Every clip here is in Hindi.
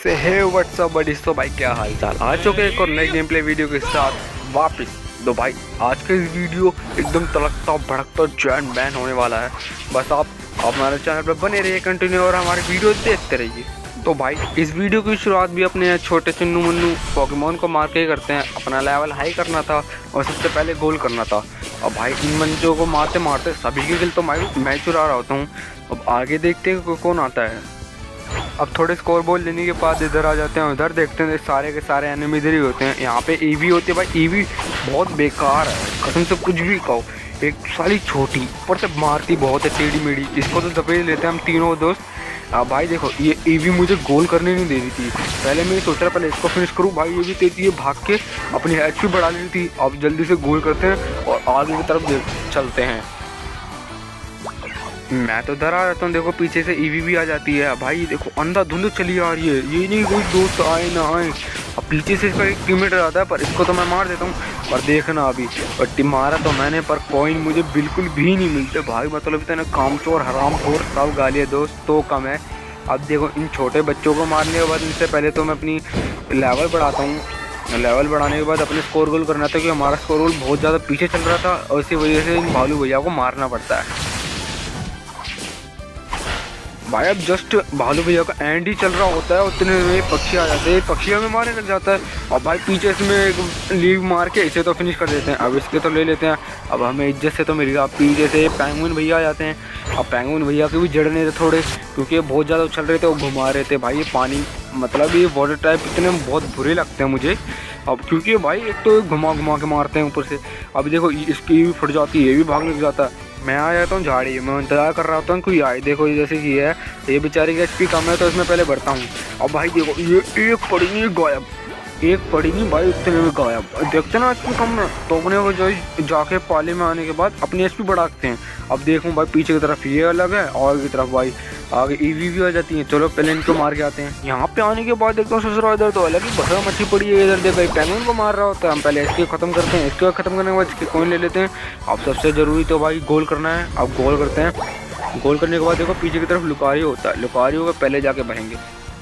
से हे व्हाट्सअप बडीज। तो भाई क्या हाल चाल, आ चुके एक और नई गेम प्ले वीडियो के साथ वापस। तो भाई आज के इस वीडियो एकदम तड़कता भड़कता जैन बैन होने वाला है। बस आप हमारे चैनल पर बने रहिए कंटिन्यू और हमारी वीडियो देखते रहिए। तो भाई इस वीडियो की शुरुआत भी अपने छोटे चुन्नू मुन्नू पोकेमोन को मार के ही करते हैं। अपना लेवल हाई करना था और सबसे पहले गोल करना था। अब भाई इन बंदों को मारते मारते सभी की किल तो मैं चुरा रहा होता हूँ। अब आगे देखते हैं कौन आता है। अब थोड़े स्कोर बोल लेने के बाद इधर आ जाते हैं, इधर देखते हैं सारे के सारे एनिमी इधर ही होते हैं। यहाँ पे ईवी होती है भाई, ईवी बहुत बेकार है कसम से, कुछ भी कहो। एक साली छोटी ऊपर से मारती बहुत है टेढ़ी मेढ़ी, इसको तो दबे लेते हैं हम तीनों दोस्त। भाई देखो ये ईवी मुझे गोल करने नहीं दे रही थी। पहले मैं सोच रहा पहले इसको फिनिश करूँ, भाई ये भी तेजी है भाग के अपनी एचपी बढ़ा ली थी। अब जल्दी से गोल करते हैं और आगे की तरफ चलते हैं। मैं तो डरा रहता हूँ, देखो पीछे से ईवी भी आ जाती है। भाई देखो अंधाधुंध चली आ रही है, ये नहीं कोई दोस्त आए ना आए। अब पीछे से इसका एक टीममेट आता है पर इसको तो मैं मार देता हूँ। और देखना अभी और मारा तो मैंने पर कॉइन मुझे बिल्कुल भी नहीं मिलते भाई। मतलब इतना कामचोर हरामखोर सब गालियाँ दोस्त तो कम है। अब देखो इन छोटे बच्चों को मारने के बाद इनसे पहले तो मैं अपनी लेवल बढ़ाता हूँ। लेवल बढ़ाने के बाद अपने स्कोर गोल करना था क्योंकि हमारा स्कोर गोल बहुत ज़्यादा पीछे चल रहा था और इसी वजह से इन भालू भैया को मारना पड़ता है। भाई अब जस्ट भालू भैया का एंड ही चल रहा होता है उतने में पक्षी आ जाते हैं, पक्षी हमें मारने लग जाता है। और भाई पीछे से में लीव मार के इसे तो फिनिश कर देते हैं। अब इसके तो ले लेते हैं, अब हमें इज्जत से तो मिलेगी। अब पीछे से पेंगुइन भैया आ जाते हैं। अब पेंगुइन भैया के भी जड़ने थे थोड़े क्योंकि बहुत ज़्यादा उछल रहे थे, वो घुमा रहे थे। भाई ये पानी मतलब ये वाटर टाइप इतने बहुत बुरे लगते हैं मुझे। अब क्योंकि भाई एक तो घुमा घुमा के मारते हैं ऊपर से। अब देखो इसकी भी फट जाती है, ये भी भागने लग जाता है। मैं आ जाता हूँ झाड़ी में, इंतजार कर रहा होता हूँ कोई आए। देखो जैसे कि है ये बेचारी का एचपी कम है तो इसमें पहले बढ़ता हूँ। अब भाई देखो ये एक पड़ी नहीं गायब, एक पड़ी नहीं भाई उतने में गायब। देखते ना एचपी कम है तो अपने को जो जाके पाले में आने के बाद अपनी एचपी बढ़ाते हैं। अब देखूँ भाई पीछे की तरफ ये अलग है और की तरफ भाई आगे ईवी भी आ जाती है। चलो पहले इनको मार के आते हैं। यहाँ पे आने के बाद देखता हूँ ससुरा इधर तो अलग ही बसरा मच्छी पड़ी है। इधर देखो पेंगुइन को मार रहा होता है। हम पहले इसके ख़त्म करते हैं, इसके ख़त्म करने के बाद इसके कॉइन ले लेते हैं। अब सबसे ज़रूरी तो भाई गोल करना है। अब गोल करते हैं, गोल करने के बाद देखो पीछे की तरफ लुकारियो होता है, लुकारियो का पहले जाके भरेंगे।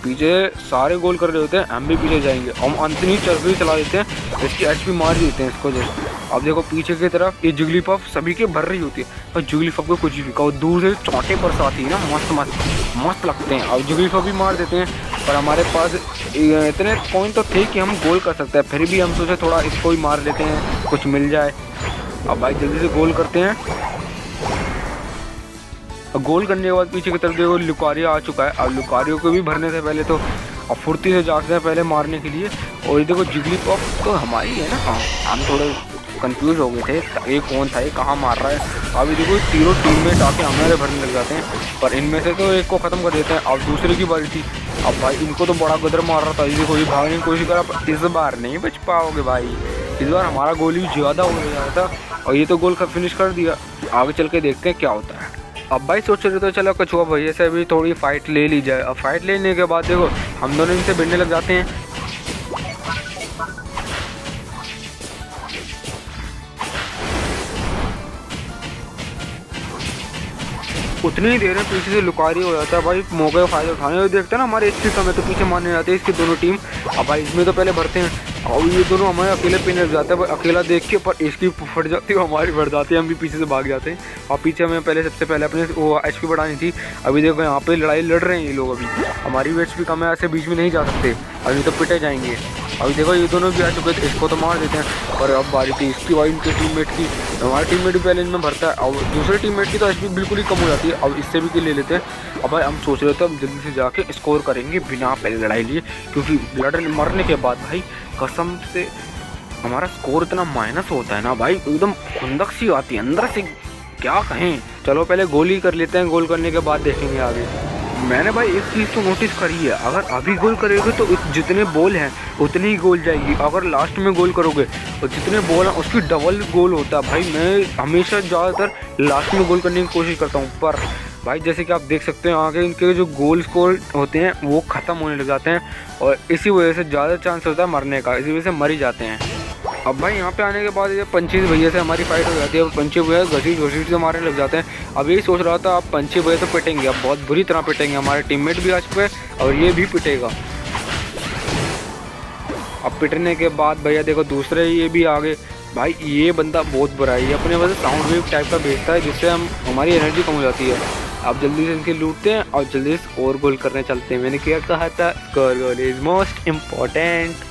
पीछे सारे गोल कर रहे होते हैं, हम भी पीछे जाएंगे। हम अंतनी चरखी चला देते हैं, इसकी एचपी मार देते हैं इसको जैसे। अब देखो पीछे की तरफ ये जिगलीपफ सभी के भर रही होती है और जिगलीपफ को कुछ भी कहो दूर से चौंटे बरसाती है ना, मस्त मस्त मस्त लगते हैं। अब जिगलीपफ भी मार देते हैं पर हमारे पास इतने पॉइंट तो थे कि हम गोल कर सकते हैं। फिर भी हम सोचे थोड़ा इसको ही मार लेते हैं, कुछ मिल जाए। अब भाई जल्दी से गोल करते हैं। गोल करने के बाद पीछे की तरफ देखो लुकारियो आ चुका है। अब लुकारियो को भी भरने से पहले तो अब फुर्ती से जाते हैं पहले मारने के लिए। और ये देखो जिगलीपॉफ तो हमारी है ना। हाँ हम थोड़े कंफ्यूज हो गए थे ये कौन था, ये कहाँ मार रहा है। अभी देखो तीनों टीममेट आके हमारे भरने लग जाते हैं पर इनमें से तो एक को ख़त्म कर देते हैं। अब दूसरे की बारी थी। अब भाई इनको तो बड़ा गदर मार रहा था, ये देखो ये भागने की कोशिश करा पर इस बार नहीं बच पाओगे भाई। इस बार हमारा गोल भी ज़्यादा हो गया था और ये तो गोल फिनिश कर दिया। आगे चल के देखते हैं क्या होता है। अब भाई सोच रहे तो चलो कछुआ भैया से भी थोड़ी फाइट ले ली जाए। अब फाइट लेने के बाद देखो हम दोनों इनसे भिड़ने लग जाते हैं। उतनी ही देर में पीछे से लुकारी हो जाता है। भाई मौके का फायदा उठाने हुए देखते हैं ना, हमारे एचपी कम है तो पीछे मारने जाते हैं इसकी दोनों टीम। अब भाई इसमें तो पहले भरते हैं और ये दोनों हमारे अकेले पीने लग जाते हैं। अकेला देख के पर इसकी फट जाती है, हमारी बढ़ जाती है, हम भी पीछे से भाग जाते हैं। और पीछे हमें पहले सबसे पहले अपने वो एचपी बढ़ानी थी। अभी देखो यहाँ पे लड़ाई लड़ रहे हैं ये लोग, अभी हमारी भी एचपी कम है, ऐसे बीच में नहीं जा सकते, अभी तो पिटे जाएंगे। अभी देखो ये दोनों भी आ चुके थे, इसको तो मार देते हैं। और अब बारी थी इसकी और इनके टीममेट की। हमारा टीममेट भी पहले इनमें भरता है और दूसरे टीममेट की तो एचपी बिल्कुल ही कम हो जाती है। अब इससे भी किल ले लेते हैं। अब भाई हम सोच रहे थे अब जल्दी से जाके स्कोर करेंगे बिना पहले लड़ाई लिए, क्योंकि मरने के बाद भाई कसम से हमारा स्कोर इतना माइनस होता है ना भाई, एकदम खुंदक सी आती है अंदर से, क्या कहें। चलो पहले गोल ही कर लेते हैं, गोल करने के बाद देखेंगे आगे। मैंने भाई एक चीज़ तो नोटिस करी है, अगर अभी गोल करोगे तो जितने बॉल हैं उतनी ही गोल जाएगी। अगर लास्ट में गोल करोगे तो जितने बॉल हैं उसकी डबल गोल होता है। भाई मैं हमेशा ज़्यादातर लास्ट में गोल करने की कोशिश करता हूँ, पर भाई जैसे कि आप देख सकते हैं आगे इनके जो गोल स्कोर होते हैं वो ख़त्म होने लग जाते हैं और इसी वजह से ज़्यादा चांस होता है मरने का, इसी वजह से मर ही जाते हैं। अब भाई यहाँ पे आने के बाद ये पंची भैया से हमारी फाइट हो जाती है। अब पंची भैया घसीट से मारने लग जाते हैं। अब यही सोच रहा था अब पंची भैया तो पिटेंगे, अब बहुत बुरी तरह पिटेंगे। हमारे टीममेट भी आ चुके हैं और ये भी पिटेगा। अब पिटने के बाद भैया देखो दूसरे ये भी आ गए। भाई ये बंदा बहुत बुरा है, ये अपने वजह साउंड वेव टाइप का भेजता है जिससे हमारी एनर्जी कम हो जाती है। अब जल्दी से इनके लूटते हैं और जल्दी से और गोल करने चलते हैं। मैंने क्या कहा था, score goal is most important.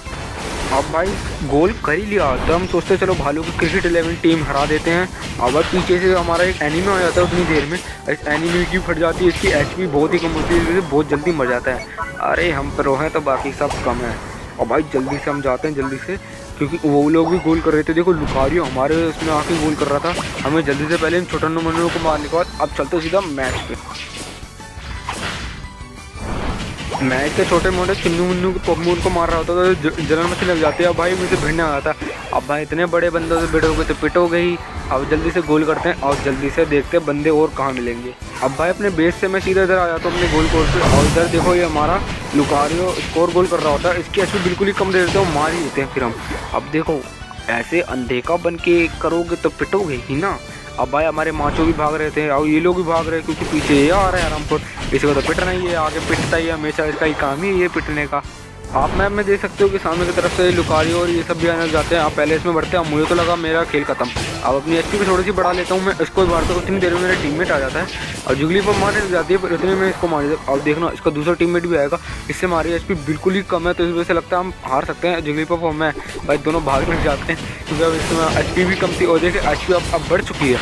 अब भाई गोल कर ही लिया तो हम सोचते हैं चलो भालू की क्रिकेट 11 टीम हरा देते हैं। अब भाई पीछे से हमारा एक एनिमी आ जाता है, उतनी देर में इस एनिमी की फट जाती है, इसकी एचपी बहुत ही कम होती है, इसलिए बहुत जल्दी मर जाता है। अरे हम प्रो हैं तो बाकी सब कम है। और भाई जल्दी से हम जाते हैं जल्दी से, क्योंकि वो लोग भी गोल कर रहे थे। देखो लुकारियो हमारे उसमें आके गोल कर रहा था, हमें जल्दी से पहले इन छोटे मनों को मारने के बाद अब चलते सीधा मैच पे। मैच के छोटे मोटे चुन्नू मुन्नू को पगमून को मार रहा होता तो जलन मची लग जाती है। अब भाई मुझे भिड़ने आ था। अब भाई इतने बड़े बंदों से भिड़ोगे तो पिटोगे ही। अब जल्दी से गोल करते हैं और जल्दी से देखते हैं बंदे और कहाँ मिलेंगे। अब भाई अपने बेस से मैं सीधा इधर आया तो अपने गोल कोर्ट पे, और इधर देखो ये हमारा लुकारियो स्कोर गोल कर रहा होता है, इसकी एचपी बिल्कुल ही कम दे देते हैं, मार ही देते हैं फिर हम। अब देखो ऐसे अनदेखा बन के करोगे तो पिटोगे ही ना। अब भाई हमारे माचो भी भाग रहे थे और ये लोग भी भाग रहे हैं, क्योंकि पीछे ये आ रहा है आरामपुर, इसी को तो पिटना ही है, आगे पिटता ही है हमेशा, इसका ही काम ही है ये पिटने का। आप मैप में देख सकते हो कि सामने की तरफ से लुकारियो और ये सब भी आने लग जाते हैं। आप पहले इसमें बढ़ते हैं, मुझे तो लगा मेरा खेल खत्म। अब अपनी एचपी भी थोड़ी सी बढ़ा लेता हूँ, मैं इसको भी मारता हूँ, उतनी देर में मेरा टीममेट आ जाता है और जुगली पर मारने लग जाती है, पर इतने में इसको मार देता हूँ। अब देखना इसका दूसरा टीममेट भी आएगा, इससे हमारी एचपी बिल्कुल ही कम है, तो इस वजह से लगता है हम हार सकते हैं। जुगली पर मैं भाई दोनों भाग लग जाते हैं, क्योंकि अब इसमें एचपी भी कम थी और देखिए एचपी अब बढ़ चुकी है।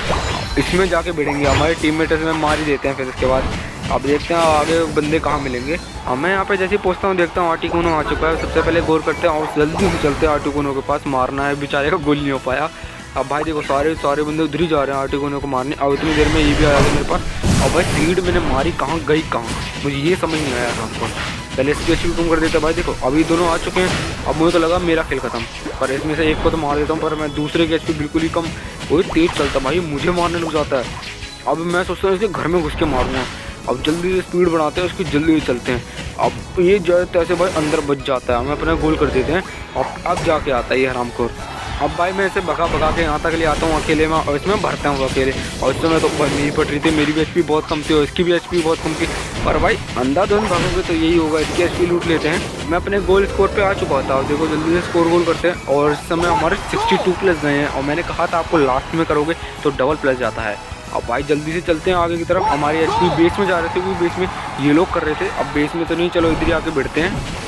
इसमें जाके भिड़ेंगे, हमारे टीममेट इसमें मार ही देते हैं। फिर इसके बाद अब देखते हैं आगे बंदे कहाँ मिलेंगे। अब मैं यहाँ पे जैसे ही पहुँचता हूँ देखता हूँ आर्टिकुनो आ चुका है। सबसे पहले गोल करते हैं और जल्दी से चलते हैं आर्टिकुनो के पास, मारना है, बेचारे का गोल नहीं हो पाया। अब भाई देखो सारे बंदे उधर ही जा रहे हैं आर्टिकुनो को मारने। अब इतनी देर में ये भी आया था मेरे पास। और भाई सीड मैंने मारी कहाँ गई कहाँ, मुझे ये समझ नहीं आया हमको। पहले इसकी एचपी कम कर देता। भाई देखो अभी दोनों आ चुके हैं, अब मुझे तो लगा मेरा खेल खत्म, पर इसमें से एक को तो मार देता हूँ, पर मैं दूसरे की एचपी बिल्कुल ही कम, वही तेज चलता भाई मुझे मारने लग जाता है। अब मैं सोचता हूँ इसके घर में घुस के मारूंगा। अब जल्दी से स्पीड बढ़ाते हैं उसकी, जल्दी से चलते हैं। अब ये जो तैसे भाई अंदर बच जाता है, हमें अपना गोल कर देते हैं। अब जाके आता है ये हरामखोर। अब भाई मैं इसे भगा के यहाँ तक ले आता हूँ अकेले में, और इसमें भरता हूँ अकेले। और इस समय तो नहीं पट रही थी, मेरी भी एचपी बहुत कम थी और इसकी भी एचपी बहुत कम थी। पर भाई अंधाधुंध भागोगे तो यही होगा, इसकी एचपी लूट लेते हैं। मैं अपने गोल स्कोर पे आ चुका था, देखो जल्दी से स्कोर गोल करते हैं। और इस समय हमारे 62 प्लस गए हैं, और मैंने कहा था आपको लास्ट में करोगे तो डबल प्लस जाता है। अब भाई जल्दी से चलते हैं आगे की तरफ। हमारी एचपी बेस में जा रहे थे, क्योंकि बेस में ये लोग कर रहे थे। अब बेस में तो नहीं, चलो इधर ही आके भिड़ते हैं।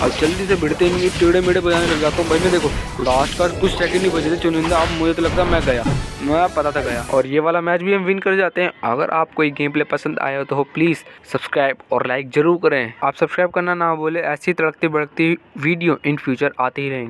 अब जल्दी से भिड़ते हैं, टेढ़े मेढ़े बजाने लग जाता हूँ भाई। मैं देखो लास्ट का कुछ सेकंड ही बचे थे चुनिंदा, अब मुझे तो लगता है मैं गया, मैं पता था गया। और ये वाला मैच भी हम विन कर जाते हैं। अगर आपको ये गेम प्ले पसंद आया तो प्लीज़ सब्सक्राइब और लाइक ज़रूर करें। आप सब्सक्राइब करना ना बोले, ऐसी तड़कती भड़कती वीडियो इन फ्यूचर आती ही रहेंगी।